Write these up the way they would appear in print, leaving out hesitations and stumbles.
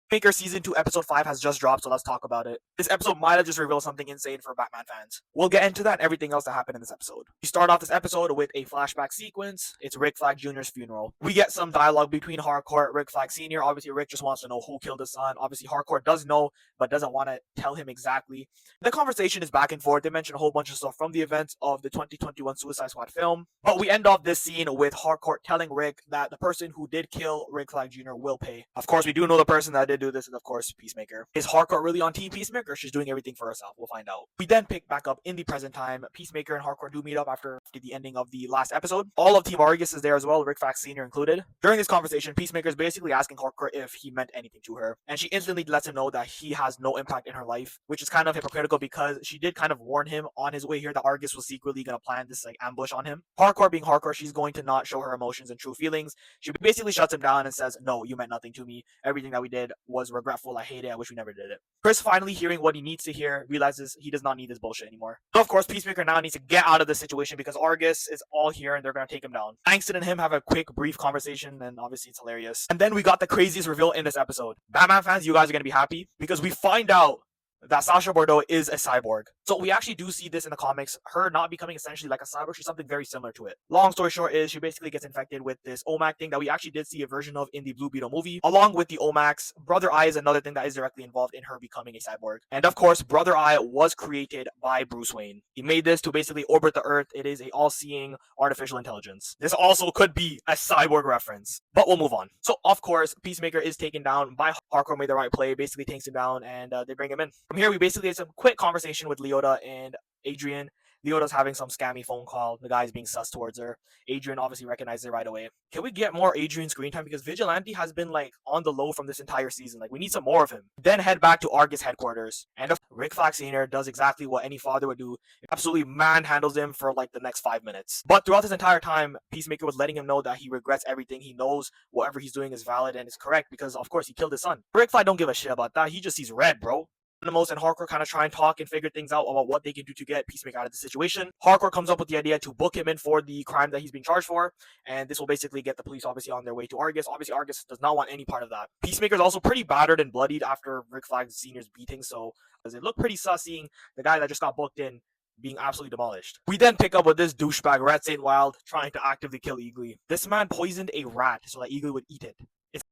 Peacemaker Season 2 Episode 5 has just dropped, so let's talk about it. This episode might have just revealed something insane for Batman fans. We'll get into that and everything else that happened in this episode. We start off this episode with a flashback sequence. It's Rick Flag Jr.'s funeral. We get some dialogue between Harcourt and Rick Flag Sr. Obviously, Rick just wants to know who killed his son. Obviously, Harcourt does know, but doesn't want to tell him exactly. The conversation is back and forth. They mention a whole bunch of stuff from the events of the 2021 Suicide Squad film. But we end off this scene with Harcourt telling Rick that the person who did kill Rick Flag Jr. will pay. Of course, we do know the person that did do this is, of course, Peacemaker. Is Harcourt really on Team Peacemaker? She's doing everything for herself. We'll find out. We then pick back up in the present time. Peacemaker and Harcourt do meet up after the ending of the last episode. All of Team Argus is there as well, Rick Flag Sr. included. During this conversation, Peacemaker is basically asking Harcourt if he meant anything to her, and she instantly lets him know that he has no impact in her life, which is kind of hypocritical because she did kind of warn him on his way here that Argus was secretly going to plan this ambush on him. Harcourt being Harcourt, she's going to not show her emotions and true feelings. She basically shuts him down and says, "No, you meant nothing to me. Everything that we did was regretful. I hate it. I wish we never did it." Chris, finally hearing what he needs to hear, realizes he does not need this bullshit anymore. So of course, Peacemaker now needs to get out of this situation because Argus is all here and they're going to take him down. Langston and him have a quick, brief conversation, and obviously it's hilarious. And then we got the craziest reveal in this episode. Batman fans, you guys are going to be happy because we find out that Sasha Bordeaux is a cyborg. So we actually do see this in the comics, her not becoming essentially like a cyborg, she's something very similar to it. Long story short is she basically gets infected with this OMAC thing that we actually did see a version of in the Blue Beetle movie. Along with the OMACs, Brother Eye is another thing that is directly involved in her becoming a cyborg. And of course, Brother Eye was created by Bruce Wayne. He made this to basically orbit the Earth. It is a all-seeing artificial intelligence. This also could be a cyborg reference, but we'll move on. So of course, Peacemaker is taken down by Harcourt, made the right play, basically takes him down, and they bring him in. From here, we basically had some quick conversation with Leota and Adrian. Leota's having some scammy phone call. The guy's being sus towards her. Adrian obviously recognizes it right away. Can we get more Adrian screen time? Because Vigilante has been on the low from this entire season. We need some more of him. Then head back to Argus headquarters. And Rick Flag Sr. does exactly what any father would do. Absolutely manhandles him for the next 5 minutes. But throughout this entire time, Peacemaker was letting him know that he regrets everything. He knows whatever he's doing is valid and is correct because of course he killed his son. Rick Flag don't give a shit about that. He just sees red, bro. Animals and Harcourt kind of try and talk and figure things out about what they can do to get Peacemaker out of the situation. Harcourt comes up with the idea to book him in for the crime that he's being charged for, and this will basically get the police obviously on their way to Argus. Obviously, Argus does not want any part of that. Peacemaker's also pretty battered and bloodied after Rick Flag Sr.'s beating, so it looked pretty sus seeing the guy that just got booked in being absolutely demolished. We then pick up with this douchebag Red Saint Wild trying to actively kill Eagly. This man poisoned a rat so that Eagly would eat it.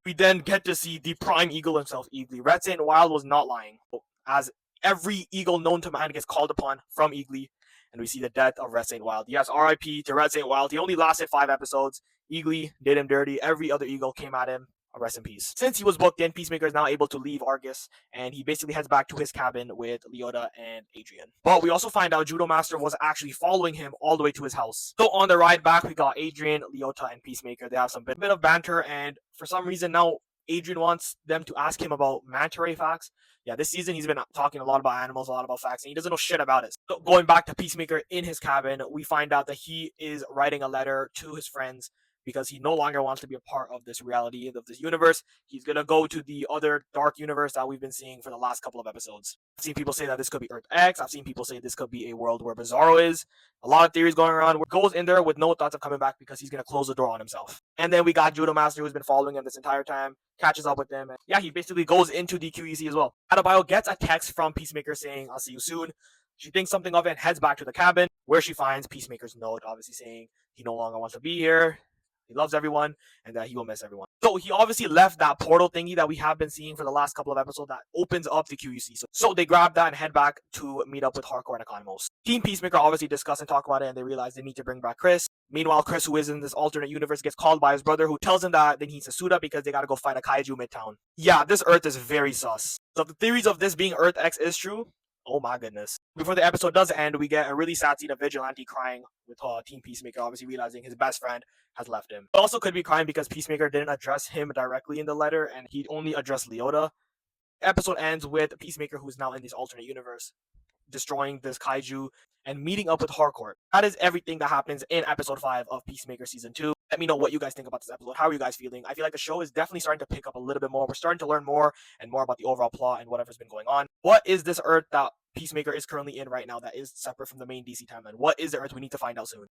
We then get to see the prime eagle himself, Eagly. Red Saint Wild was not lying, as every eagle known to man gets called upon from Eagly, and we see the death of Red Saint Wild. Yes, R.I.P. to Red Saint Wild. He only lasted 5 episodes. Eagly did him dirty. Every other eagle came at him. Rest in peace. Since he was booked in, Peacemaker is now able to leave Argus, and he basically heads back to his cabin with Leota and Adrian. But we also find out Judo Master was actually following him all the way to his house. So on the ride back, we got Adrian, Leota, and Peacemaker. They have some bit of banter, and for some reason now, Adrian wants them to ask him about manta ray facts. Yeah, this season he's been talking a lot about animals, a lot about facts, and he doesn't know shit about it. So going back to Peacemaker in his cabin, we find out that he is writing a letter to his friends because he no longer wants to be a part of this reality, of this universe. He's going to go to the other dark universe that we've been seeing for the last couple of episodes. I've seen people say that this could be Earth X. I've seen people say this could be a world where Bizarro is. A lot of theories going around. Goes in there with no thoughts of coming back because he's going to close the door on himself. And then we got Judo Master, who's been following him this entire time, catches up with him. And yeah, he basically goes into the QEC as well. Adebayo gets a text from Peacemaker saying, "I'll see you soon." She thinks something of it and heads back to the cabin, where she finds Peacemaker's note, obviously saying he no longer wants to be here. He loves everyone, and that he will miss everyone. So he obviously left that portal thingy that we have been seeing for the last couple of episodes that opens up the QUC. So they grab that and head back to meet up with Harcourt and Economos. Team Peacemaker obviously discuss and talk about it, and they realize they need to bring back Chris. Meanwhile, Chris, who is in this alternate universe, gets called by his brother, who tells him that they need to suit up because they gotta go fight a kaiju midtown. Yeah, this Earth is very sus. So if the theories of this being Earth X is true, oh my goodness. Before the episode does end, we get a really sad scene of Vigilante crying with Team Peacemaker, obviously realizing his best friend has left him. It also could be crying because Peacemaker didn't address him directly in the letter, and he only addressed Leota. The episode ends with Peacemaker, who's now in this alternate universe, destroying this kaiju and meeting up with Harcourt. That is everything that happens in episode 5 of Peacemaker Season 2. Let me know what you guys think about this episode. How are you guys feeling? I feel like the show is definitely starting to pick up a little bit more. We're starting to learn more and more about the overall plot and whatever's been going on. What is this Earth that Peacemaker is currently in right now that is separate from the main DC timeline? What is the Earth? We need to find out soon.